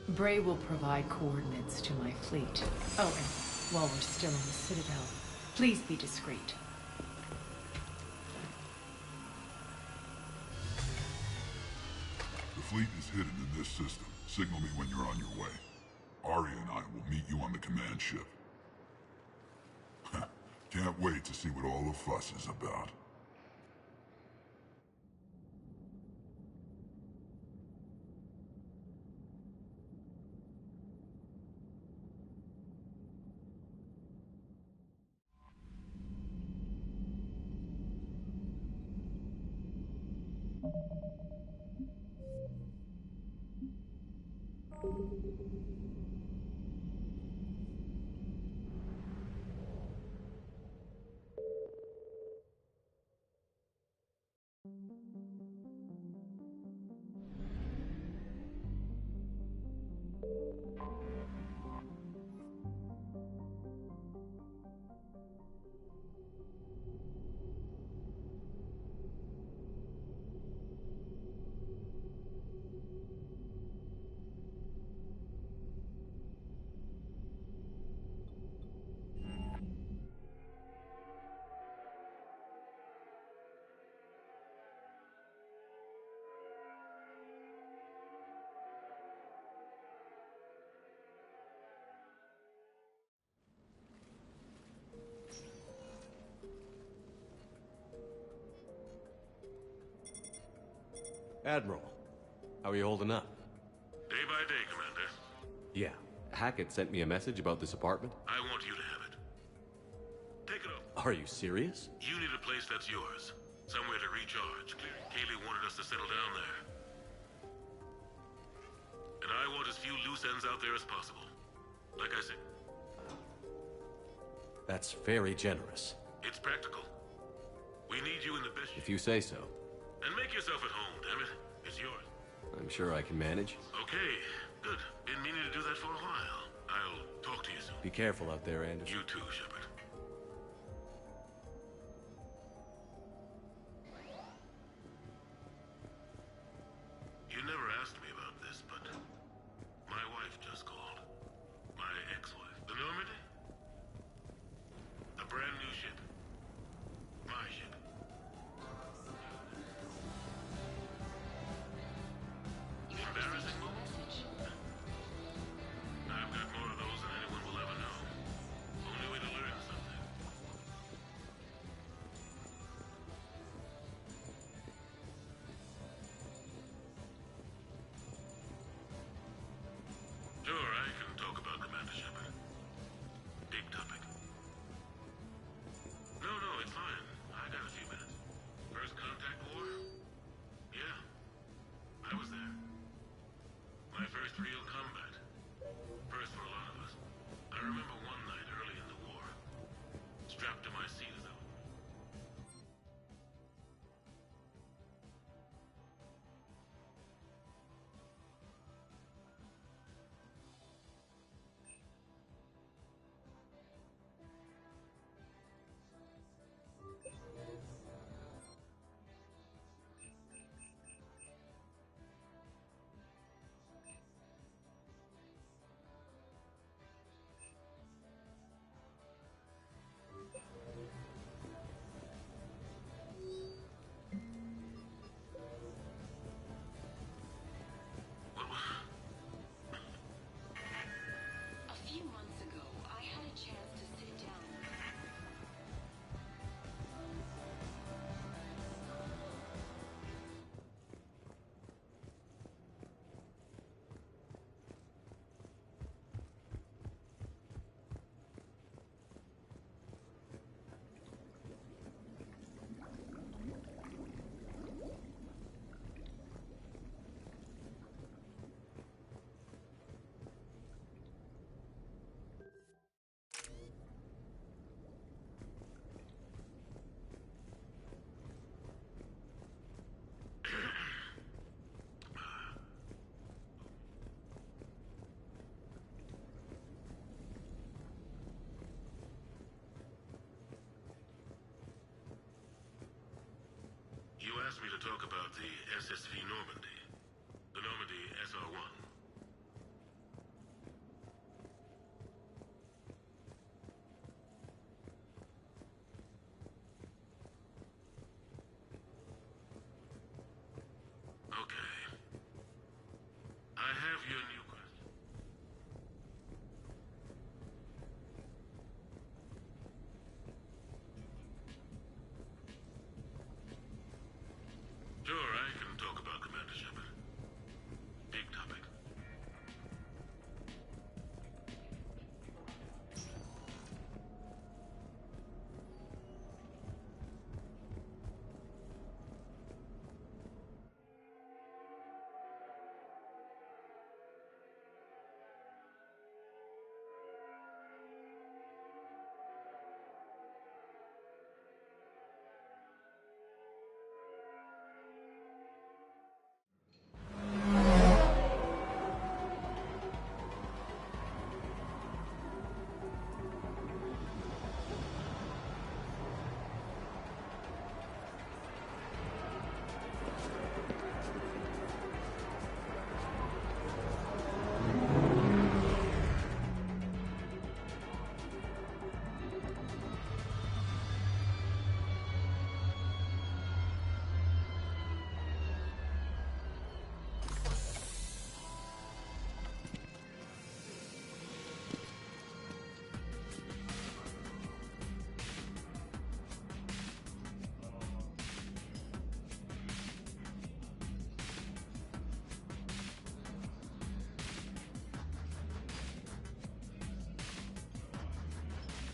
Bray will provide coordinates to my fleet. Oh, and while we're still in the Citadel, please be discreet. The fleet is hidden in this system. Signal me when you're on your way. Arya and I will meet you on the command ship. Can't wait to see what all the fuss is about. Admiral, how are you holding up? Day by day, Commander. Yeah. Hackett sent me a message about this apartment. I want you to have it. Take it up. Are you serious? You need a place that's yours. Somewhere to recharge. Kaylee wanted us to settle down there. And I want as few loose ends out there as possible. Like I said. That's very generous. It's practical. We need you in the best... If you say so. And make yourself at home, damn it. It's yours. I'm sure I can manage. Okay, good. Been meaning to do that for a while. I'll talk to you soon. Be careful out there, Anderson. You too, Shepard. You never asked me about this, but my wife just called. My ex-wife. The Normandy? A brand new ship. My ship. Embarrassing moment? I've got more of those than anyone will ever know. Only way to learn asked me to talk about the SSV Normandy. The Normandy SR-1. Okay. I have your new question. Sure, I can talk about Commander Shepard. Big topic.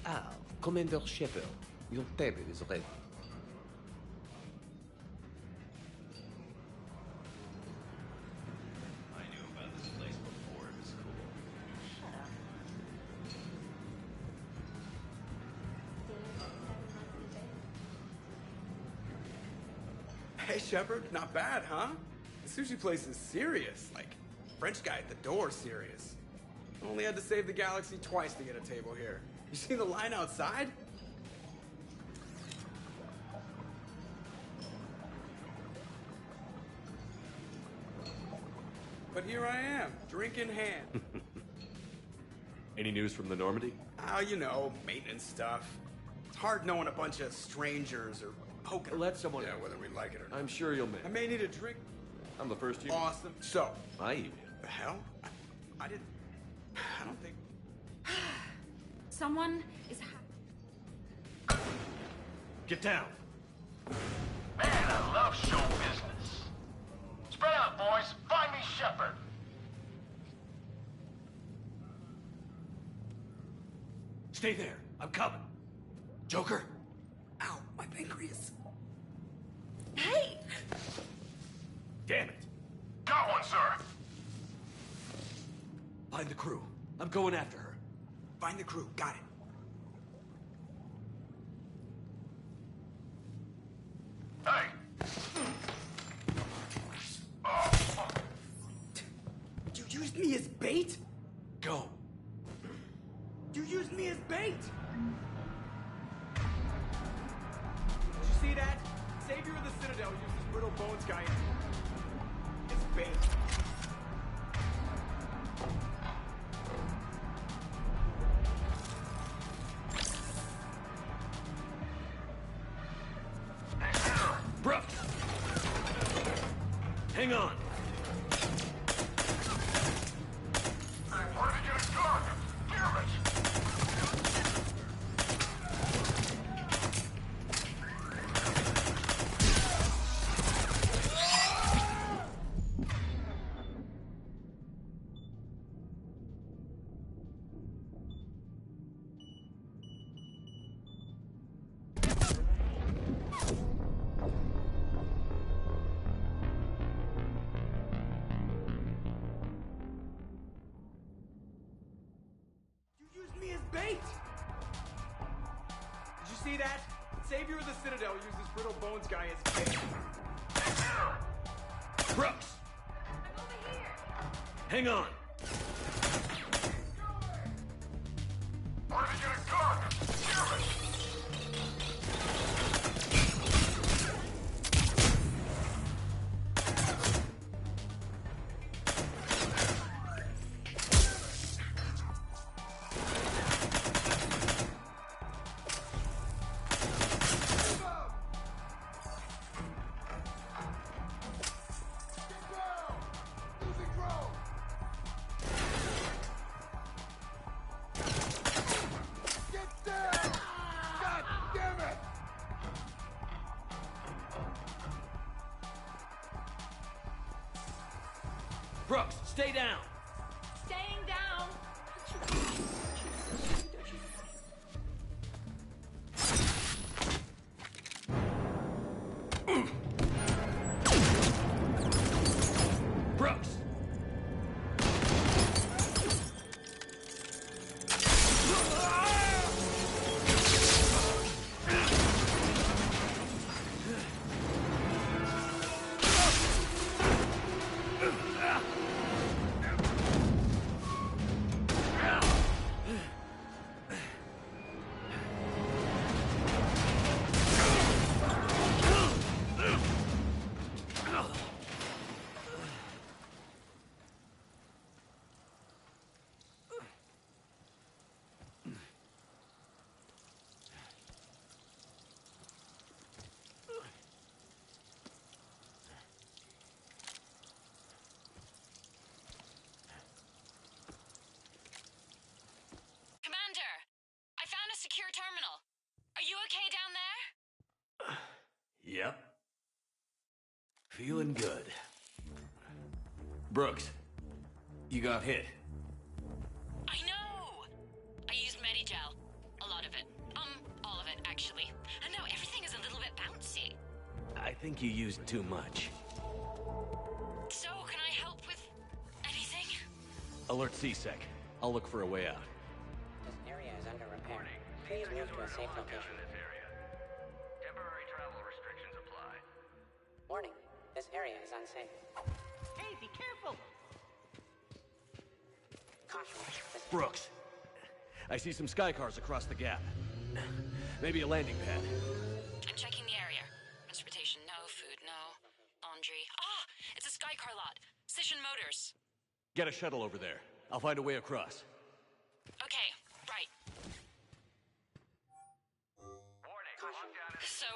Ah, Commander Shepard, your table is ready. I knew about this place before it was cool. Shut up. Hey, Shepard, not bad, huh? The sushi place is serious. Like, French guy at the door serious. Only had to save the galaxy twice to get a table here. You see the line outside? But here I am, drink in hand. Any news from the Normandy? Oh, you know, maintenance stuff. It's hard knowing a bunch of strangers or poking. Let someone. Yeah, whether we like it or not. I'm sure you'll make. I may need a drink. I'm the first you. Awesome. So. I eat. The hell? I didn't. I don't think. Someone is. Get down. Man, I love show business. Spread out, boys. Find me Shepard. Stay there. I'm coming. Joker? Ow, my pancreas. Hey! Damn it. Got one, sir. Find the crew. I'm going after her. Find the crew. Got it. Hey! You used me as bait? Go. You used me as bait! Did you see that? Savior of the Citadel uses brittle bones guy as bait. Brooks! Hang on. Where did you get a gun? Damn it! Bait! Did you see that? Savior of the Citadel uses brittle bones guy as bait. Brooks! I'm over here! Hang on. Where did you get a gun? Damn it! Stay down! Staying down! Brooks! Commander, I found a secure terminal. Are you okay down there? Yep. Feeling good. Brooks, you got hit. I know! I used Medigel. A lot of it. All of it, actually. And now everything is a little bit bouncy. I think you used too much. So, can I help with anything? Alert CSEC. I'll look for a way out. This area is under repair. Please move to a safe location. Temporary travel restrictions apply. Warning, this area is unsafe. Hey, be careful! Caution, this Brooks. I see some sky cars across the gap. Maybe a landing pad. I'm checking the area. Transportation, no. Food, no. Laundry. Ah! It's a Skycar lot. Cision Motors. Get a shuttle over there. I'll find a way across. Okay, right. So,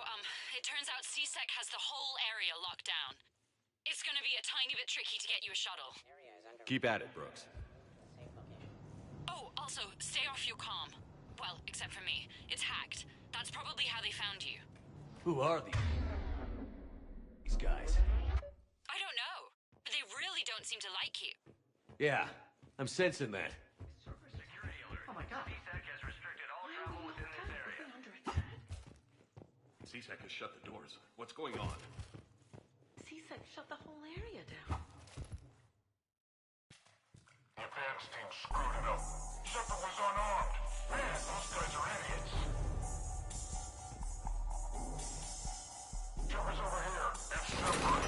it turns out CSEC has the whole area locked down. It's gonna be a tiny bit tricky to get you a shuttle. Keep at it, Brooks. Oh, also, stay off your comm. Well, except for me. It's hacked. That's probably how they found you. Who are these guys? I don't know. They really don't seem to like you. Yeah, I'm sensing that. Oh my god. CSEC has restricted all travel within this area. CSEC has shut the doors. What's going on? CSEC shut the whole area down. The advance team screwed it up. Shepard was unarmed. Man, those guys are idiots. Shepard's over here. It's Shepard.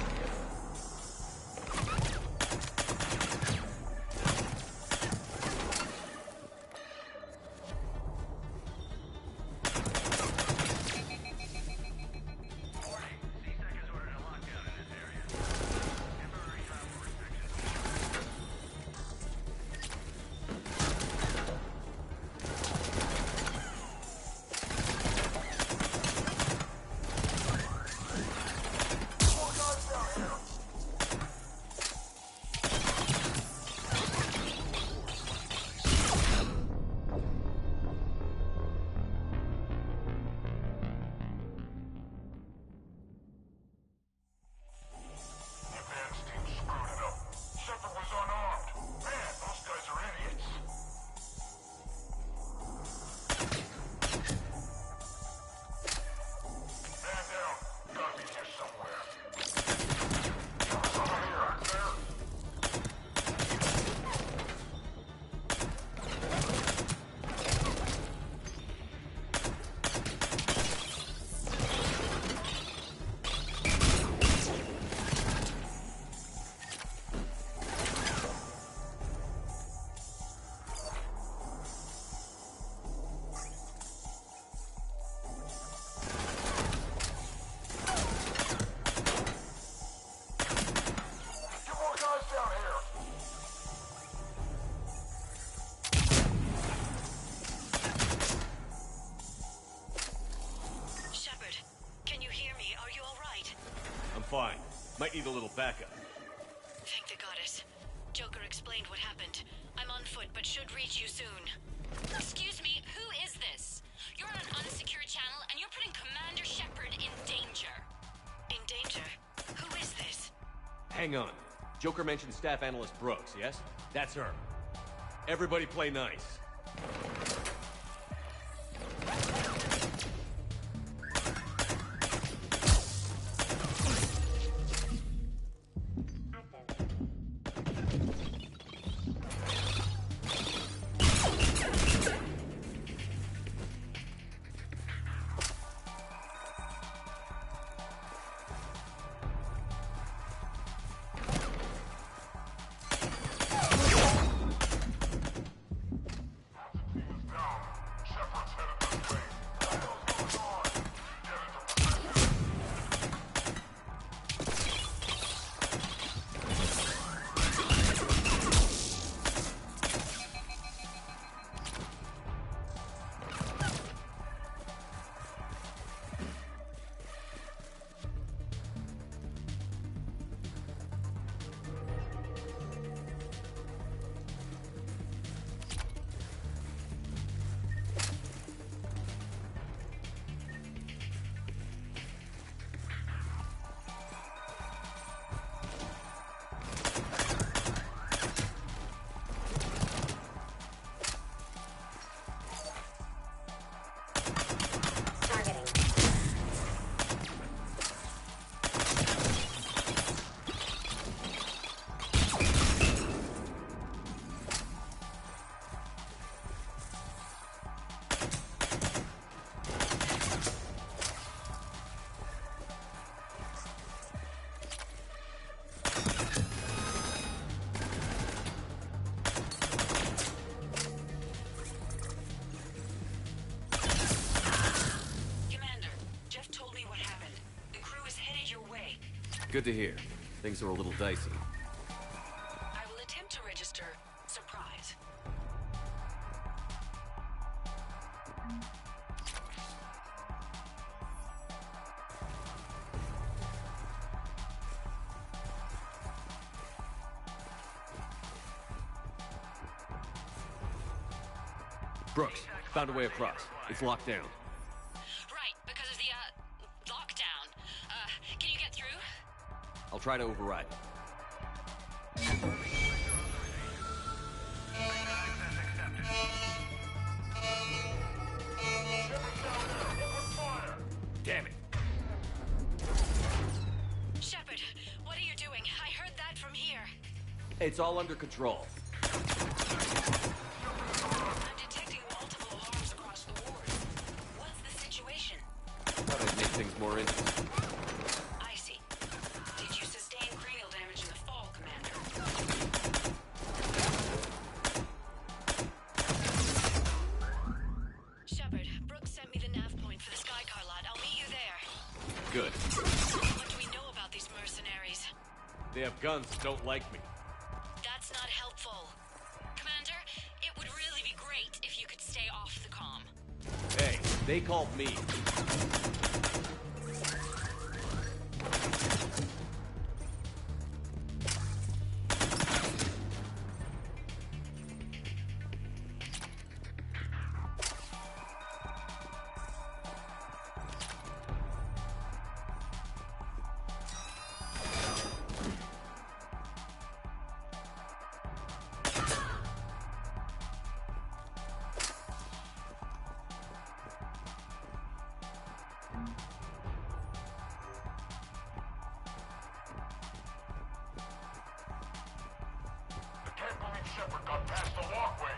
Fine. Might need a little backup. Thank the goddess. Joker explained what happened. I'm on foot, but should reach you soon. Excuse me, who is this? You're on an unsecure channel, and you're putting Commander Shepard in danger. In danger? Who is this? Hang on. Joker mentioned Staff Analyst Brooks, yes? That's her. Everybody play nice. Good to hear. Things are a little dicey. I will attempt to register surprise. Brooks, found a way across. It's locked down. Right, because of the, lockdown. Can you get through? I'll try to override. Damn it. Shepard, what are you doing? I heard that from here. It's all under control. I'm detecting multiple alarms across the ward. What's the situation? Thought I'd make things more interesting. I see. Did you sustain cranial damage in the fall, Commander? Shepard, Brooks sent me the nav point for the Skycar lot. I'll meet you there. Good. What do we know about these mercenaries? They have guns that don't like me. That's not helpful. Commander, it would really be great if you could stay off the comm. Hey, they called me. Shepard got past the walkway.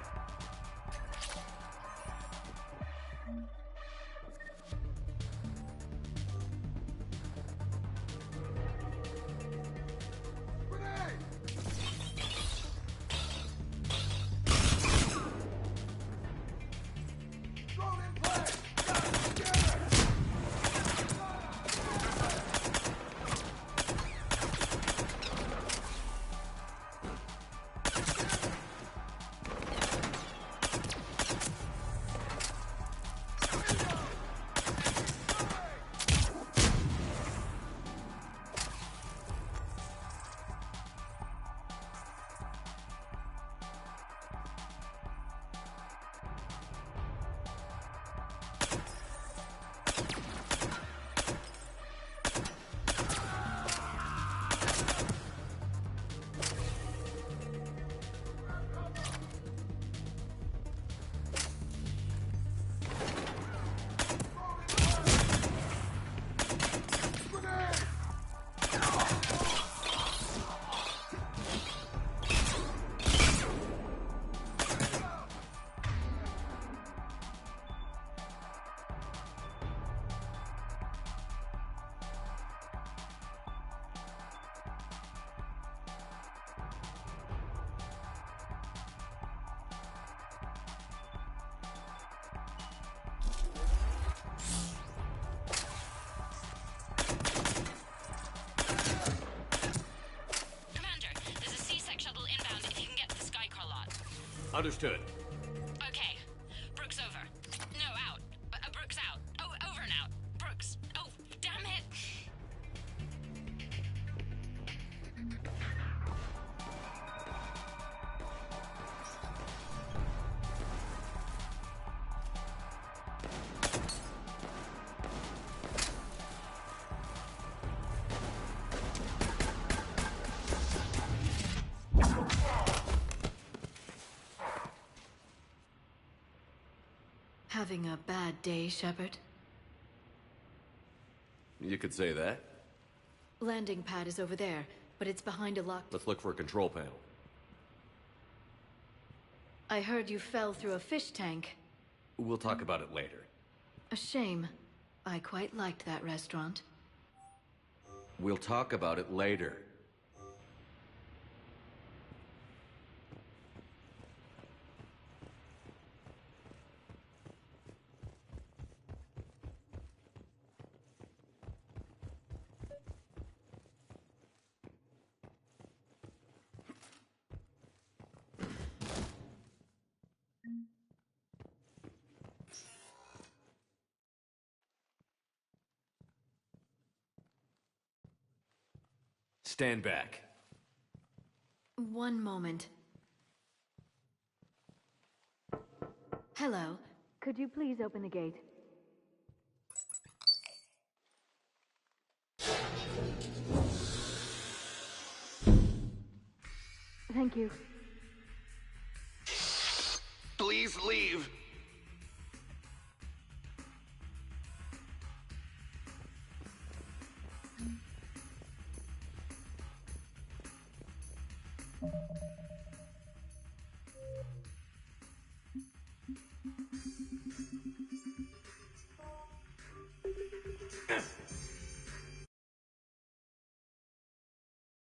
Understood. Okay. Brooks over. No, out. Brooks out. Oh, over and out. Brooks. Oh, damn it. Having a bad day, Shepard? You could say that. Landing pad is over there, but it's behind a locked... Let's look for a control panel. I heard you fell through a fish tank. We'll talk about it later. A shame. I quite liked that restaurant. We'll talk about it later. Stand back. One moment. Hello. Could you please open the gate? Thank you. Please leave.